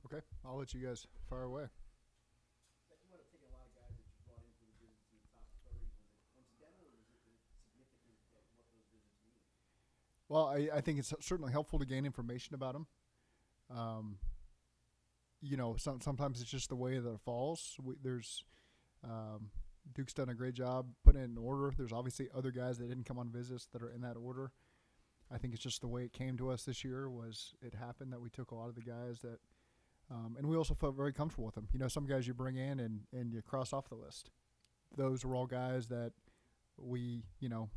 Okay, I'll let you guys fire away. That you want to take a lot of guys that you brought in for the visits to the top 30s. Was it coincidental, or was it significant that what those visits mean? Well, I think it's certainly helpful to gain information about them. Um, sometimes it's just the way that it falls. Um, Duke's done a great job putting it in order. There's obviously other guys that didn't come on visits that are in that order. I think it's just the way it came to us this year. Was it happened that we took a lot of the guys that, and we also felt very comfortable with them. Some guys you bring in and you cross off the list. Those were all guys that we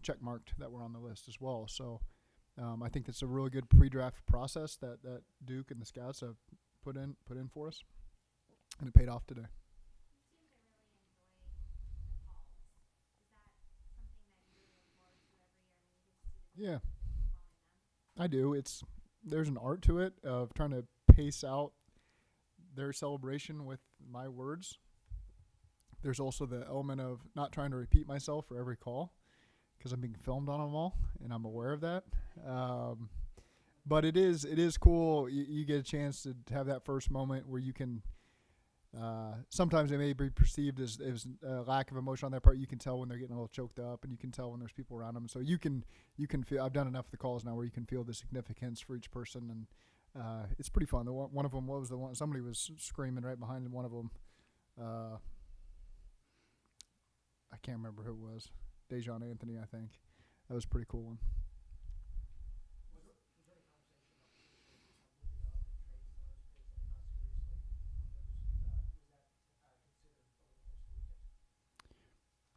check marked that were on the list as well. So I think that's a really good pre-draft process that Duke and the scouts have put in for us, and it paid off today. Yeah, I do. There's an art to it of trying to pace out their celebration with my words. There's also the element of not trying to repeat myself for every call because I'm being filmed on them all, and I'm aware of that. But it is cool. You get a chance to have that first moment where you can. Sometimes it may be perceived as a lack of emotion on their part. You can tell when they're getting a little choked up, and you can tell when there's people around them. So you can feel. I've done enough of the calls now where you can feel the significance for each person, and it's pretty fun. One of them, what was the one? Somebody was screaming right behind one of them. I can't remember who it was. Dejon Anthony, I think. That was a pretty cool one.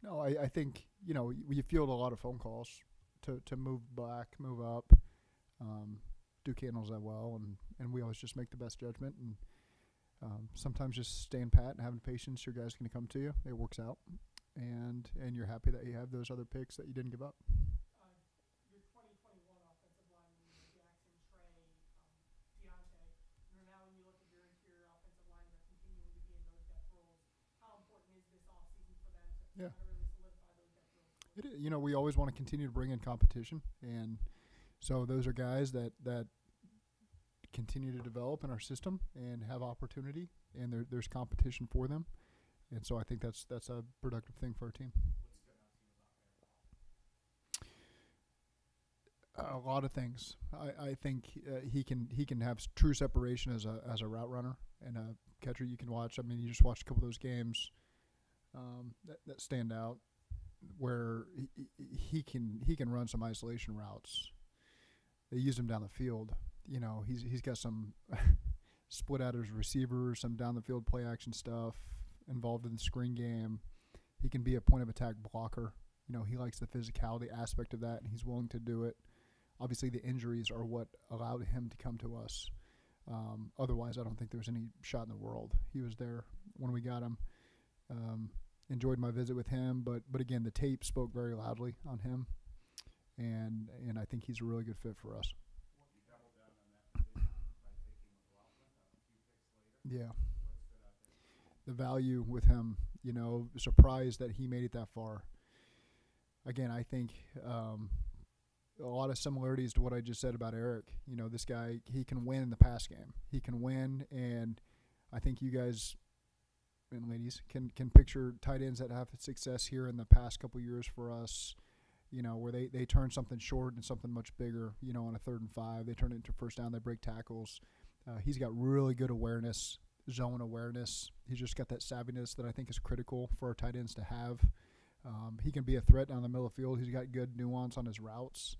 No, I think you field a lot of phone calls to move back, move up. Duke handles that well, and we always just make the best judgment. And sometimes just staying pat and having patience. Your guy's going to come to you. It works out, and you're happy that you have those other picks that you didn't give up. Your 2021 offensive linemen, Jackson, Trey, Deontay, now when you look at your interior offensive line, they're continuing to be in those depth roles. How important is this offseason for them to Yeah. kind of really solidify those depth roles? We always want to continue to bring in competition, and so those are guys that continue to develop in our system and have opportunity, and there's competition for them, and so I think that's a productive thing for our team. A lot of things. I think he can have true separation as a route runner and a catcher you can watch. I mean, you just watched a couple of those games that stand out where he can run some isolation routes. They used him down the field. He's got some split out his receivers, some down the field play action stuff involved in the screen game. He can be a point of attack blocker. He likes the physicality aspect of that, and he's willing to do it. Obviously, the injuries are what allowed him to come to us. Otherwise, I don't think there was any shot in the world. He was there when we got him. Enjoyed my visit with him, but again, the tape spoke very loudly on him, and I think he's a really good fit for us. Yeah. The value with him, surprised that he made it that far. Again, I think a lot of similarities to what I just said about Eric. This guy, he can win in the pass game. He can win, and I think you guys and ladies can picture tight ends that have success here in the past couple years for us, where they turn something short and something much bigger, on a 3rd and 5. They turn it into first down. They break tackles. He's got really good awareness, zone awareness. He's just got that savviness that I think is critical for our tight ends to have. He can be a threat down the middle of the field. He's got good nuance on his routes.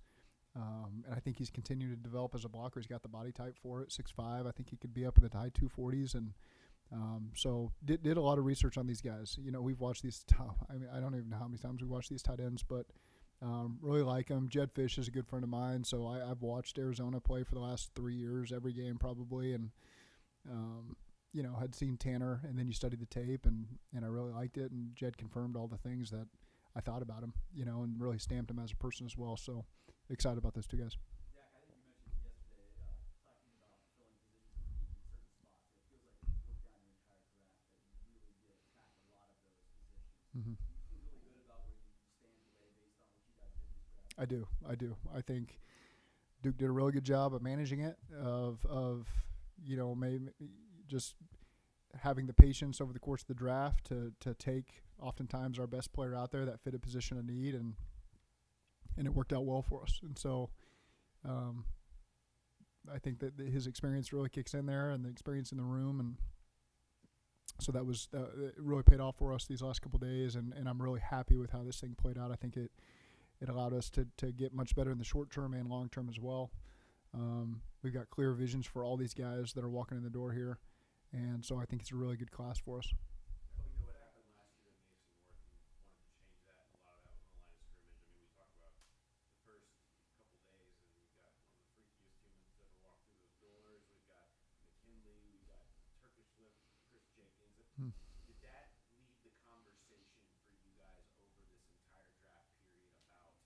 And I think he's continued to develop as a blocker. He's got the body type for it, 6'5". I think he could be up in the high 240s. And so did a lot of research on these guys. We've watched these I don't even know how many times we watched these tight ends, but really like them. Jed Fish is a good friend of mine, so I've watched Arizona play for the last 3 years, every game probably, and had seen Tanner, and then you studied the tape, and I really liked it, and Jed confirmed all the things that I thought about him, and really stamped him as a person as well. So excited about those two guys. Zach, I think you mentioned yesterday talking about filling positions of need in certain spots. It feels like if you look down your entire draft that you really did attack a lot of those positions. Mm-hmm. Do you feel really good about where you stand today based on what you guys did in this draft? I do. I think Duke did a really good job of managing it, of maybe just having the patience over the course of the draft to take oftentimes our best player out there that fit a position of need, and it worked out well for us. And so I think that his experience really kicks in there, and the experience in the room, and so that was it really paid off for us these last couple of days, and I'm really happy with how this thing played out. I think it allowed us to get much better in the short term and long term as well. We've got clear visions for all these guys that are walking in the door here, and so I think it's a really good class for us. Well, you know what happened last year in the AFC North, and wanted to change that, and a lot of that was on the line of scrimmage. I mean, we talk about the first couple days, and we've got one of the freakiest humans that ever walked through those doors. We've got McKinley, we've got Turkish Lift, Chris Jenkins. Did that lead the conversation for you guys over this entire draft period about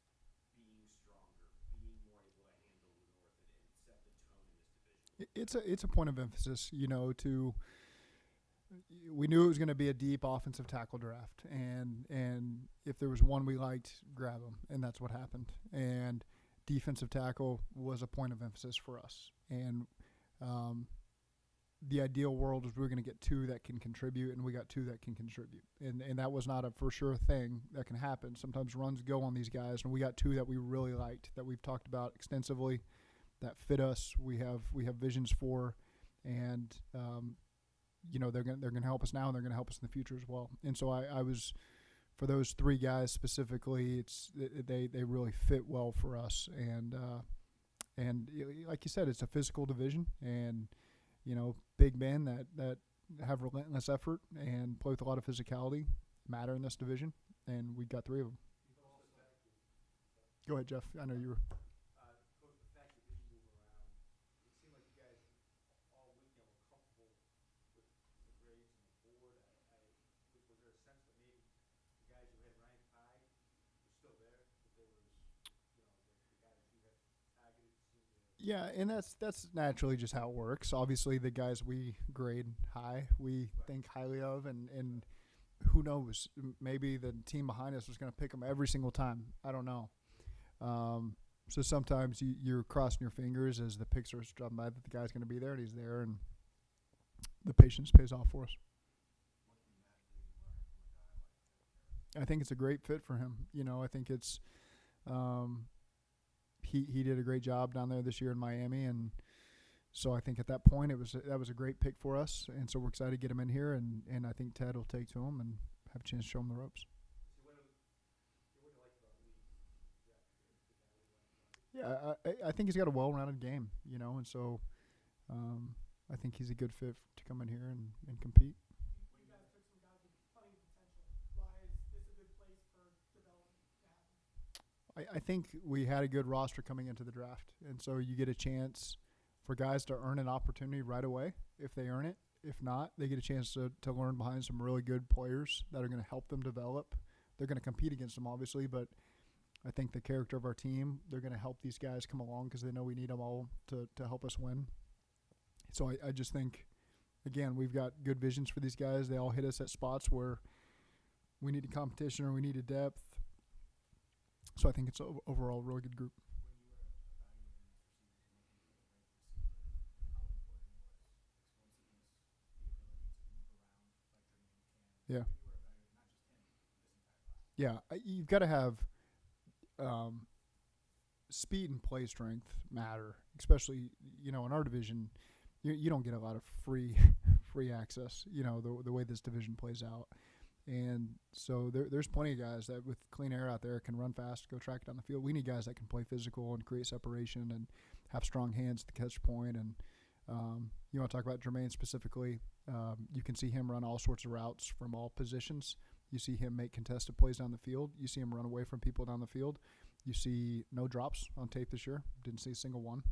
being stronger, being more able to handle the North, and set the tone in this division? It's a point of emphasis, we knew it was going to be a deep offensive tackle draft, and if there was one we liked, grab him, and that's what happened. And defensive tackle was a point of emphasis for us, and the ideal world is we were going to get two that can contribute, and we got two that can contribute, and that was not a for sure thing that can happen. Sometimes runs go on these guys, and we got two that we really liked, that we've talked about extensively, that fit us. We have visions for, and they're gonna help us now, and they're gonna help us in the future as well. And so I was, for those three guys specifically, they really fit well for us. And like you said, it's a physical division, and big men that have relentless effort and play with a lot of physicality matter in this division, and we got three of them. Go ahead, Jeff. I know you were. Coach, the fact that you move around, it seemed like you guys all weekend were comfortable with the grades and the board. Was there a sense that maybe the guys you had ranked high were still there, that there was, the guys you had targeted seemed to? Yeah, and that's naturally just how it works. Obviously, the guys we grade high, we think highly of, and who knows? Maybe the team behind us was going to pick them every single time. I don't know. So sometimes you're crossing your fingers as the picks are dropping by that the guy's going to be there, and he's there, and the patience pays off for us. I think it's a great fit for him. I think it's he did a great job down there this year in Miami, and so I think at that point that was a great pick for us, and so we're excited to get him in here, and I think Ted will take to him and have a chance to show him the ropes. Yeah, I think he's got a well-rounded game, and so I think he's a good fit to come in here and compete. You guys took some guys with plenty of potential. Why is this a good place for development to happen? I think we had a good roster coming into the draft, and so you get a chance for guys to earn an opportunity right away if they earn it. If not, they get a chance to learn behind some really good players that are going to help them develop. They're going to compete against them, obviously, but I think the character of our team, they're going to help these guys come along because they know we need them all to help us win. So I just think, again, we've got good visions for these guys. They all hit us at spots where we needed competition or we needed depth. So I think it's overall a really good group. Yeah. Yeah, you've got to have speed and play strength matter, especially in our division. You don't get a lot of free access. The way this division plays out, and so there's plenty of guys that with clean air out there can run fast, go track down the field. We need guys that can play physical and create separation and have strong hands at the catch point. And you want to talk about Jermaine specifically? You can see him run all sorts of routes from all positions. You see him make contested plays down the field. You see him run away from people down the field. You see no drops on tape this year. Didn't see a single one.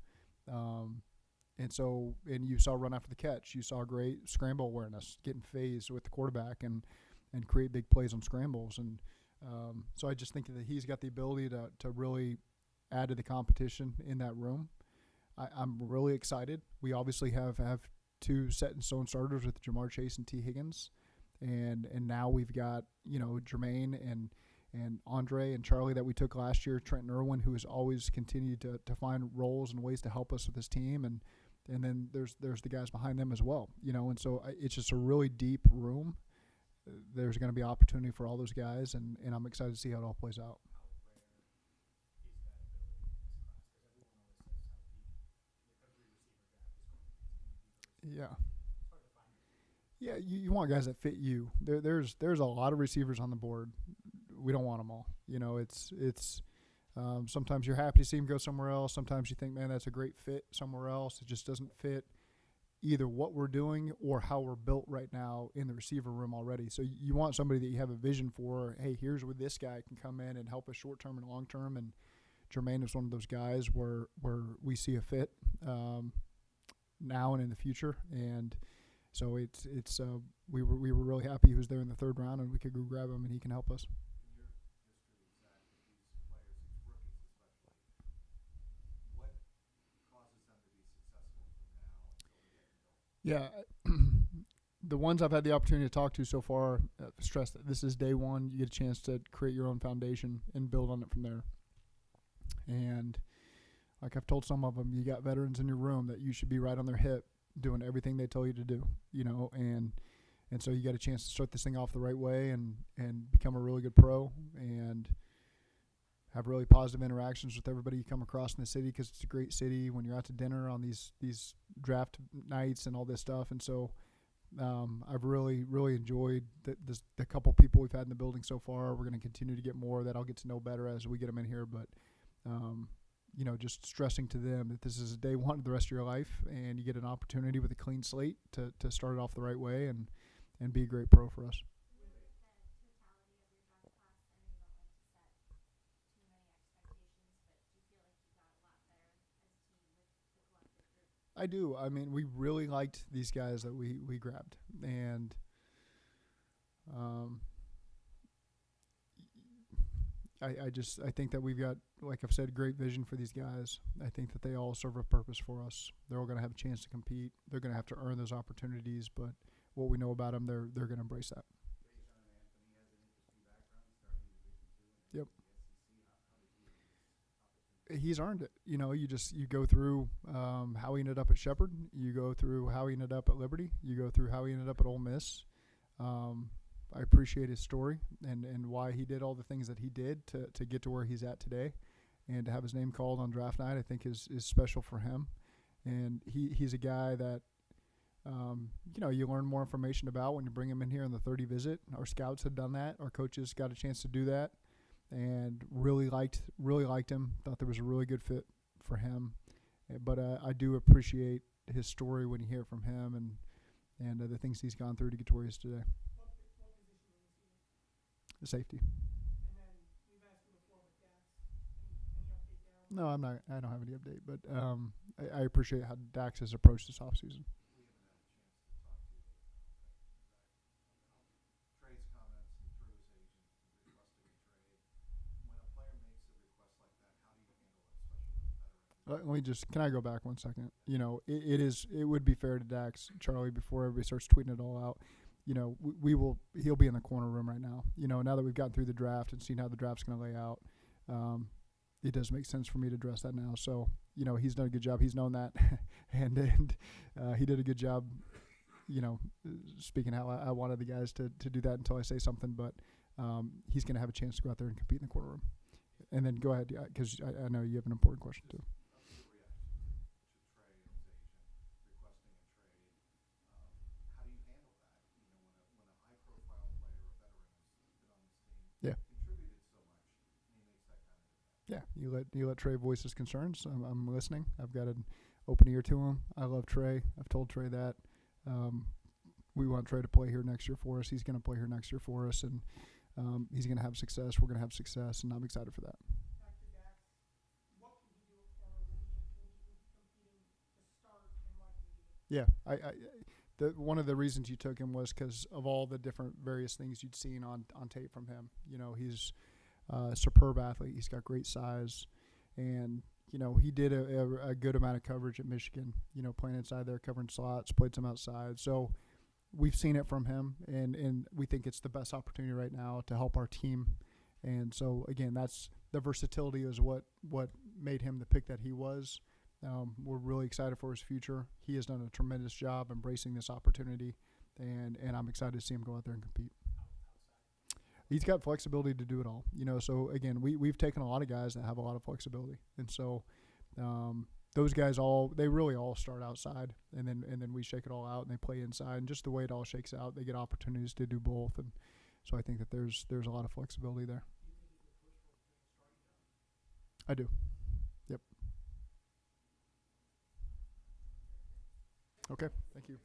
And you saw run after the catch. You saw great scramble awareness, getting phased with the quarterback and create big plays on scrambles. And so I just think that he's got the ability to really add to the competition in that room. I'm really excited. We obviously have two set-in-stone starters with Jamar Chase and T. Higgins. And now we've got, Jermaine and Andre and Charlie that we took last year, Trenton Irwin, who has always continued to find roles and ways to help us with this team. And and then there's the guys behind them as well, you know. And so it's just a really deep room. There's going to be opportunity for all those guys, and I'm excited to see how it all plays out. Yeah. Yeah, you want guys that fit you. There's a lot of receivers on the board. We don't want them all. You know, it's sometimes you're happy to see him go somewhere else. Sometimes you think, man, that's a great fit somewhere else. It just doesn't fit either what we're doing or how we're built right now in the receiver room already. So you want somebody that you have a vision for. Hey, here's where this guy can come in and help us short term and long term. And Jermaine is one of those guys where we see a fit now and in the future. And so we were really happy he was there in the third round, and we could go grab him, and he can help us. In your history, Zach, with these players, these rookies especially, what causes them to be successful from now until they get built? Yeah, the ones I've had the opportunity to talk to so far stress that this is day one. You get a chance to create your own foundation and build on it from there. And like I've told some of them, you got veterans in your room that you should be right on their hip doing everything they tell you to do, you know, and so you got a chance to start this thing off the right way and become a really good pro and have really positive interactions with everybody you come across in the city, because it's a great city when you're out to dinner on these draft nights and all this stuff. And so I've really enjoyed the couple people we've had in the building so far. We're going to continue to get more that I'll get to know better as we get them in here, but you know, just stressing to them that this is day one of the rest of your life, and you get an opportunity with a clean slate to start it off the right way and be a great pro for us. I do. I mean, we really liked these guys that we grabbed, and I think that we've got, like I've said, great vision for these guys. I think that they all serve a purpose for us. They're all going to have a chance to compete. They're going to have to earn those opportunities, but what we know about them, they're going to embrace that. Yep. He's earned it. You know, you go through how he ended up at Shepherd. You go through how he ended up at Liberty. You go through how he ended up at Ole Miss. I appreciate his story and why he did all the things that he did to get to where he's at today, and to have his name called on draft night, I think is special for him. And he's a guy that, you know, you learn more information about when you bring him in here on the 30 visit. Our scouts had done that. Our coaches got a chance to do that, and really liked him. Thought there was a really good fit for him. But I do appreciate his story when you hear from him and the things he's gone through to get to where he is today. The safety. And then we've asked you before with Dax. Any update there? No, I don't have any update, but I appreciate how Dax has approached this offseason. Trade's comments and through his agent requesting a trade. When a player makes a request like that, how do you handle it, especially with a veteran? Can I go back 1 second? You know, it would be fair to Dax, Charlie, before everybody starts tweeting it all out. You know, he'll be in the corner room right now. You know, now that we've gotten through the draft and seen how the draft's going to lay out, it does make sense for me to address that now. So, you know, he's done a good job. He's known that, and he did a good job, you know, speaking how I wanted the guys to do that until I say something. But he's going to have a chance to go out there and compete in the corner room. And then go ahead, because I know you have an important question too. Yeah. Yeah, you let Trey voice his concerns. I'm listening. I've got an open ear to him. I love Trey. I've told Trey that. We want Trey to play here next year for us. He's going to play here next year for us, and he's going to have success. We're going to have success, and I'm excited for that. Back to Dax. What can he do at corner? Will he competing to start, and why can he do it? Yeah, one of the reasons you took him was because of all the different various things you'd seen on tape from him. You know, he's a superb athlete. He's got great size, and you know, he did a good amount of coverage at Michigan. You know, playing inside there, covering slots, played some outside. So we've seen it from him, and we think it's the best opportunity right now to help our team. And so again, that's the versatility is what made him the pick that he was. We're really excited for his future. He has done a tremendous job embracing this opportunity, and I'm excited to see him go out there and compete. He's got flexibility to do it all, So again, we've taken a lot of guys that have a lot of flexibility, and so those guys they really all start outside, and then we shake it all out and they play inside, and just the way it all shakes out, they get opportunities to do both, and so I think that there's a lot of flexibility there. I do. Yep. Okay. Thank you.